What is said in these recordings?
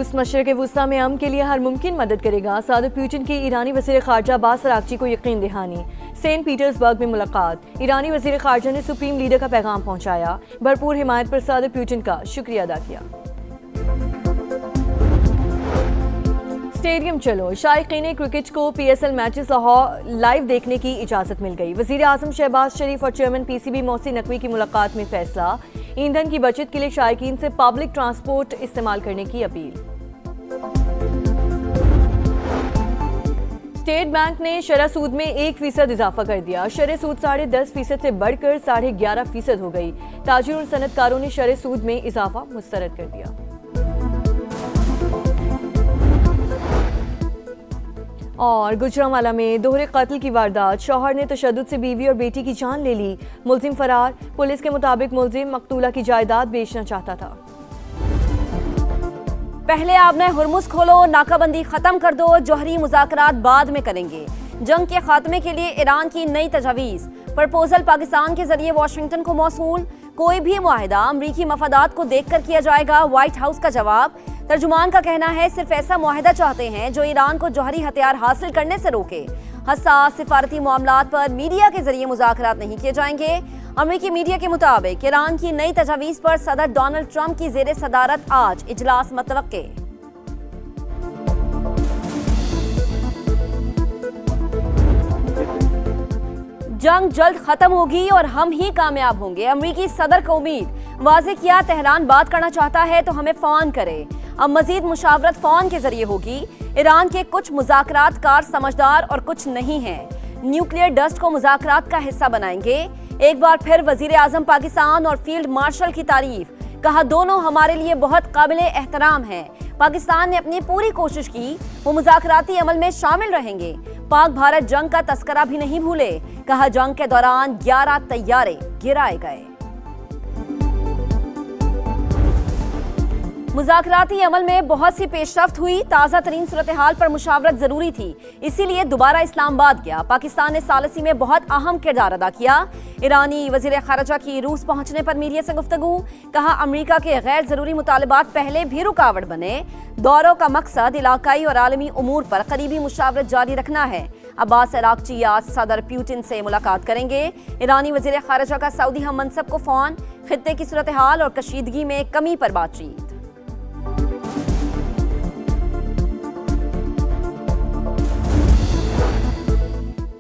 रूस मशरक़ वुस्ता में अमन के लिए हर मुमकिन मदद करेगा। सदर पुतिन की ईरानी वज़ीर ख़ारजा अब्बास अराग़ची को यकीन दहानी। सेंट पीटर्सबर्ग में मुलाकात। ईरानी वज़ीर ख़ारजा ने सुप्रीम लीडर का पैगाम पहुँचाया। भरपूर हिमायत पर सदर पुतिन का शुक्रिया अदा किया। स्टेडियम चलो, शायकीन क्रिकेट को PSL मैचेस लाहौर लाइव देखने की इजाज़त मिल गई। वज़ीर आज़म शहबाज शरीफ और चेयरमैन PCB मोहसिन नकवी की मुलाकात में फैसला। ईंधन की बचत के लिए शायकीन से पब्लिक ट्रांसपोर्ट इस्तेमाल करने की अपील। स्टेट बैंक ने शरह सूद में 1% इजाफा कर दिया। शरह सूद 10.5% से बढ़कर 11.5% हो गई। ताजिर और सनतकारों ने शरह सूद में इजाफा मुस्तरद कर दिया। और गुजरांवाला में दोहरे कत्ल की वारदात। शौहर ने तशद्दुद से बीवी और बेटी की जान ले ली। मुलजिम फरार। पुलिस के मुताबिक मुलजिम मकतूला की जायदाद बेचना चाहता था। पहले आपने हुर्मुज़ खोलो, नाकाबंदी खत्म कर दो, जौहरी मुज़ाकरात बाद में करेंगे। जंग के खात्मे के लिए ईरान की नई तजावीज़। प्रपोजल पाकिस्तान के जरिए वाशिंगटन को मौसूल। कोई भी मुआहिदा अमरीकी मफादात को देखकर किया जाएगा, व्हाइट हाउस का जवाब। तर्जुमान का कहना है सिर्फ ऐसा मुआहिदा चाहते हैं जो ईरान को जौहरी हथियार हासिल करने से रोके। हसास सिफारती मामलात पर मीडिया के जरिए मुज़ाकरात नहीं किए जाएंगे। अमरीकी मीडिया के मुताबिक ईरान की नई तजावीज़ पर सदर डोनाल्ड ट्रंप की ज़ेरे सदारत आज इजलास मतवक्के। जंग जल्द खत्म होगी और हम ही कामयाब होंगे, अमरीकी सदर को उम्मीद। वाज़े किया तेहरान बात करना चाहता है तो हमें फ़ोन करे। अब मजीद मुशावरत फ़ोन के जरिए होगी। ईरान के कुछ मुज़ाकरात कार समझदार और कुछ नहीं हैं। न्यूक्लियर डस्ट को मुज़ाकरात का हिस्सा बनाएंगे। एक बार फिर वज़ीर आज़म पाकिस्तान और फील्ड मार्शल की तारीफ। कहा दोनों हमारे लिए बहुत काबिल एहतराम हैं। पाकिस्तान ने अपनी पूरी कोशिश की, वो मुज़ाकराती अमल में शामिल रहेंगे। पाक भारत जंग का तस्करा भी नहीं भूले। कहा जंग के दौरान 11 तैयारे गिराए गए। मुज़ाकराती अमल में बहुत सी पेशरफ्त हुई। ताज़ा तरीन सूरत हाल पर मुशावरत जरूरी थी, इसीलिए दोबारा इस्लामाबाद गया। पाकिस्तान ने सालसी में बहुत अहम किरदार अदा किया। ईरानी वज़ीर ख़ारजा की रूस पहुंचने पर मीडिया से गुफ्तगू। कहा अमरीका के गैर ज़रूरी मुतालबात पहले भी रुकावट बने। दौरों का मकसद इलाकाई और आलमी उमूर पर करीबी मुशावरत जारी रखना है। अब्बास अराग़ची आज सदर पुतिन से मुलाकात करेंगे। ईरानी वज़ीर ख़ारजा का सऊदी हम मनसब को फ़ोन। खित्ते की सूरत हाल और कशीदगी में कमी पर बातचीत।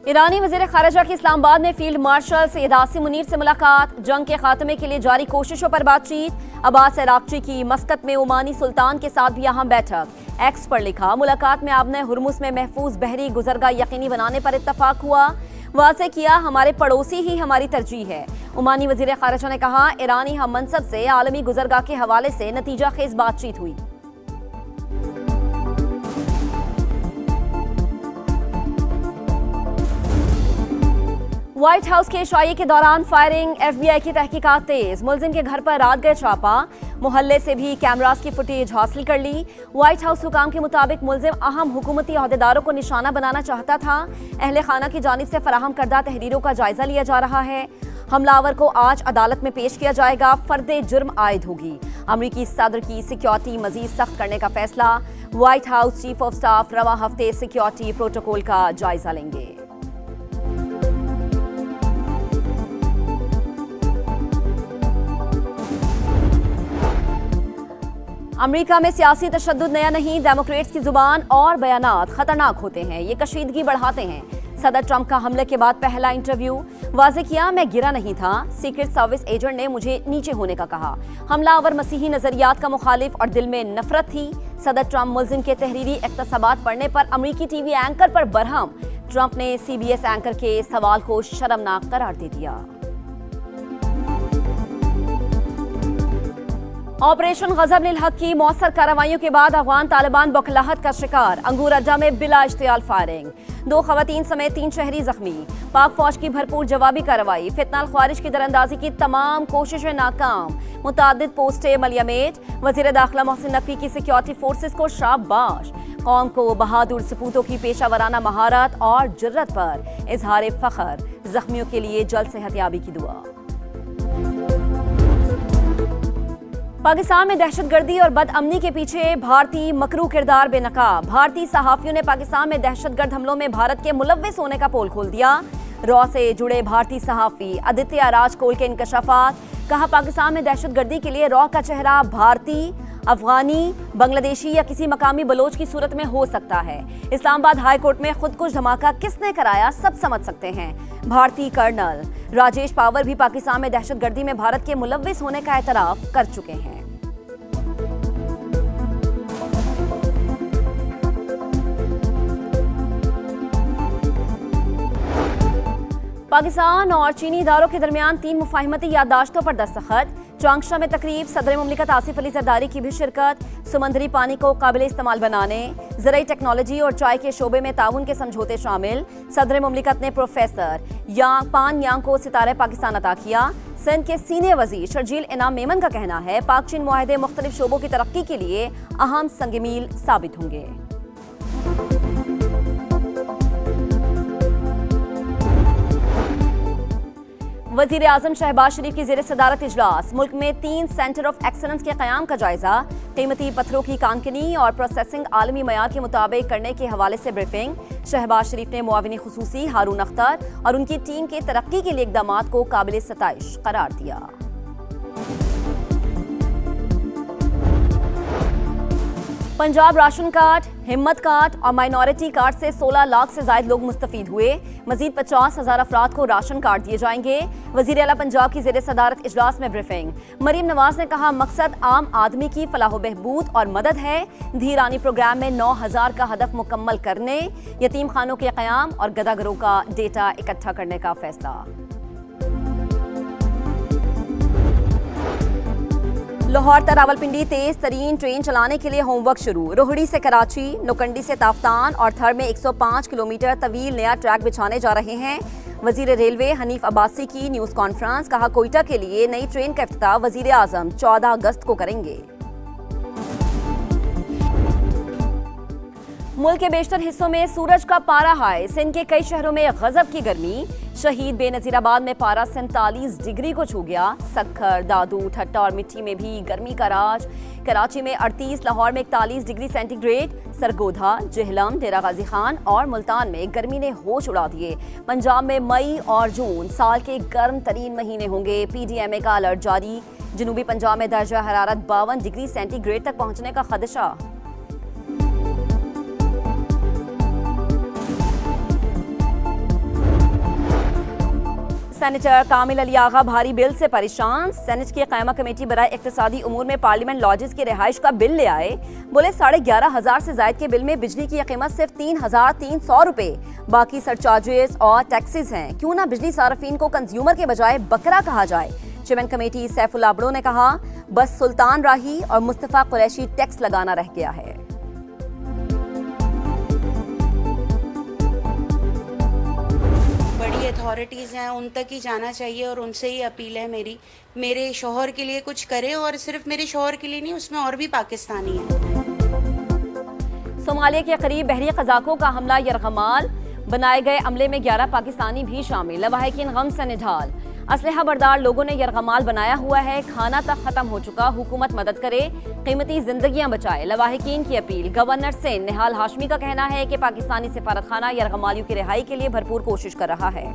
ईरानी वज़ीर ख़ारजा की इस्लामाबाद में फील्ड मार्शल सैयद आसिम मुनीर से मुलाकात। जंग के खात्मे के लिए जारी कोशिशों पर बातचीत। अब्बास अराग़ची की मस्कत में ओमानी सुल्तान के साथ भी अहम बैठक। एक्स पर लिखा मुलाकात में आपने हुर्मुज़ में महफूज बहरी गुज़रगाह यकीनी बनाने पर इत्तफाक हुआ। वाज़े किया हमारे पड़ोसी ही हमारी तरजीह है। ओमानी वज़ीर ख़ारजा ने कहा ईरानी हम मनसब से आलमी गुज़रगाह के हवाले से नतीजा खेज बातचीत हुई। व्हाइट हाउस के इशाये के दौरान फायरिंग। FBI की तहकीकात तेज। मुलजिम के घर पर रात गए छापा। मोहल्ले से भी कैमरास की फुटेज हासिल कर ली। व्हाइट हाउस हुकाम के मुताबिक मुलजिम अहम हुकूमती अहदेदारों को निशाना बनाना चाहता था। अहले खाना की जानिब से फराहम करदा तहरीरों का जायजा लिया जा रहा है। हमलावर को आज अदालत में पेश किया जाएगा। फर्दे जुर्म आयद होगी। अमरीकी सदर की सिक्योरिटी मजीद सख्त करने का फैसला। White house chief of staff रवा हफ्ते सिक्योरिटी प्रोटोकॉल का जायजा लेंगे। अमेरिका में सियासी तशद्दुद नया नहीं। डेमोक्रेट्स की जुबान और बयानात खतरनाक होते हैं, ये कशीदगी बढ़ाते हैं। सदर ट्रंप का हमले के बाद पहला इंटरव्यू। वाज़े किया मैं गिरा नहीं था, सीक्रेट सर्विस एजेंट ने मुझे नीचे होने का कहा। हमलावर मसीही नजरियात का मुखालिफ और दिल में नफरत थी। सदर ट्रंप मुलजिम के तहरीरी इख्तसाबात पढ़ने पर अमरीकी टीवी एंकर पर बरहम। ट्रंप ने CBS एंकर के सवाल को शर्मनाक करार दे दिया। ऑपरेशन गजब निल हक की मौसर कार्रवाइयों के बाद अफगान तालिबान बौखलाहट का शिकार। अंगूर अड्डा में बिला इश्तियाल फायरिंग। 2 खवातीन समेत 3 शहरी जख्मी। पाक फौज की भरपूर जवाबी कार्रवाई। फितनाल ख्वारिज की दरअंदाजी की तमाम कोशिशें नाकाम। मुतादिद पोस्टें मलियामेट। वजीर दाखिला मोहसिन नकवी की सिक्योरिटी फोर्सेस को शाबाश। कौम को बहादुर सपूतों की पेशावराना महारत और जुर्रत पर इजहार फख्र। जख्मियों के लिए जल्द सेहतयाबी की दुआ। पाकिस्तान में दहशतगर्दी और बदअमनी के पीछे भारतीय मकरू किरदार बेनकाब। भारतीय सहाफियों ने पाकिस्तान में दहशतगर्द हमलों में भारत के मुलव्विस होने का पोल खोल दिया। रॉ से जुड़े भारतीय सहाफी आदित्य राजकोल के इंकशाफात। कहा, पाकिस्तान में दहशतगर्दी के लिए रॉ का चेहरा भारतीय, अफगानी, बांग्लादेशी या किसी मकामी बलोच की सूरत में हो सकता है। इस्लामाबाद हाई कोर्ट में खुदकुश धमाका किसने कराया सब समझ सकते हैं। भारतीय कर्नल राजेश पावर भी पाकिस्तान में दहशतगर्दी में भारत के मुलव्विस होने का एतराफ कर चुके हैं। पाकिस्तान और चीनी इदारों के दरमियान 3 मुफाहिमती याददाश्तों पर दस्तखत। चांगशा में तकरीब, सदर मुमलिकत आसिफ अली जरदारी की भी शिरकत। समुद्री पानी को काबिल इस्तेमाल बनाने, ज़राई टेक्नोलॉजी और चाय के शोबे में ताउन के समझौते शामिल। सदर मुमलिकत ने प्रोफेसर पान यांग को सितारे पाकिस्तान अता किया। सिंध के सीनियर वजीर शर्जील इनाम मेमन का कहना है, पाक चीन मुआहदे मुख्तलिफ शोबों की तरक्की के लिए अहम संग-मील साबित होंगे। वजीर आजम शहबाज शरीफ की ज़ेर सदारत इजलास। मुल्क में 3 सेंटर ऑफ एक्सलेंस के क़याम का जायजा। कीमती पत्थरों की कानकनी और प्रोसेसिंग आलमी मयार के मुताबिक करने के हवाले से ब्रीफिंग। शहबाज शरीफ ने मुआविन खुसूसी हारून अख्तर और उनकी टीम के तरक्की के लिए इक़दामात को काबिल सताइश करार दिया। पंजाब राशन कार्ड, हिम्मत कार्ड और माइनॉरिटी कार्ड से 16 लाख से ज्यादा लोग मुस्तफीद हुए। मजीद 50,000 अफराद को राशन कार्ड दिए जाएंगे। वजीर आला पंजाब की ज़ेर सदारत इजलास में ब्रीफिंग। मरीम नवाज ने कहा, मकसद आम आदमी की फलाह बहबूद और मदद है। धीरानी प्रोग्राम में 9,000 का हदफ मुकम्मल करने, यतीम खानों के क़याम और गदागरों का डेटा इकट्ठा करने का फैसला। लाहौर ता रावलपिंडी तेज तरीन ट्रेन चलाने के लिए होमवर्क शुरू। रोहड़ी से कराची, नुकंडी से ताफ्तान और थर में 105 किलोमीटर तवील नया ट्रैक बिछाने जा रहे हैं। वजीर रेलवे हनीफ अब्बासी की न्यूज़ कॉन्फ्रेंस। कहा, कोयटा के लिए नई ट्रेन का इफ्तिताह वजीर आजम 14 अगस्त को करेंगे। मुल्क के बेशतर हिस्सों में सूरज का पारा हाई। सिंध के कई शहरों में गजब की गर्मी। शहीद बेनजीराबाद में पारा 47 डिग्री को छू गया। सक्खर, दादू, ठट्टा और मिट्टी में भी गर्मी का राज। कराची में 38, लाहौर में 41 डिग्री सेंटीग्रेड। सरगोधा, जेहलम, डेरा गाजी खान और मुल्तान में गर्मी ने होश उड़ा दिए। पंजाब में मई और जून साल के गर्म तरीन महीने होंगे। PDMA का अलर्ट जारी। जनूबी पंजाब में दर्जा हरारत 52 डिग्री सेंटीग्रेड तक पहुंचने का खदशा। सेनेटर कामिल अली आगा भारी बिल से परेशान। सेनेट की क़ायमा कमेटी बराए इक़्तिसादी उमूर में पार्लियामेंट लॉजेस की रिहाइश का बिल ले आए। बोले 11,500 से ज़ायद के बिल में बिजली की कीमत सिर्फ 3,300 रुपए, बाकी सरचार्जेस और टैक्सेस हैं। क्यों ना बिजली सार्फिन को कंज्यूमर के बजाय बकरा कहा जाए। चेयरमैन कमेटी सैफुल्लाह अबड़ो ने कहा, बस सुल्तान राही और मुस्तफ़ा कुरैशी टैक्स लगाना रह गया है। अथॉरिटीज़ हैं उन तक ही जाना चाहिए और उनसे ही अपील है मेरी, मेरे शौहर के लिए कुछ करें। और सिर्फ मेरे शौहर के लिए नहीं, उसमें और भी पाकिस्तानी हैं। सोमालिया के करीब बहरी कज़ाकों का हमला यरगमाल। बनाए गए अमले में 11 पाकिस्तानी भी शामिल। लवाहिकीन गम से निढाल। असलहा बरदार लोगों ने यरगमाल बनाया हुआ है। खाना तक खत्म हो चुका। हुकूमत मदद करे, कीमती जिंदगियां बचाए। लवाहिकीन की अपील। गवर्नर सिंध निहाल हाशमी का कहना है कि पाकिस्तानी सिफारतखाना यरगमालियों की रिहाई के लिए भरपूर कोशिश कर रहा है।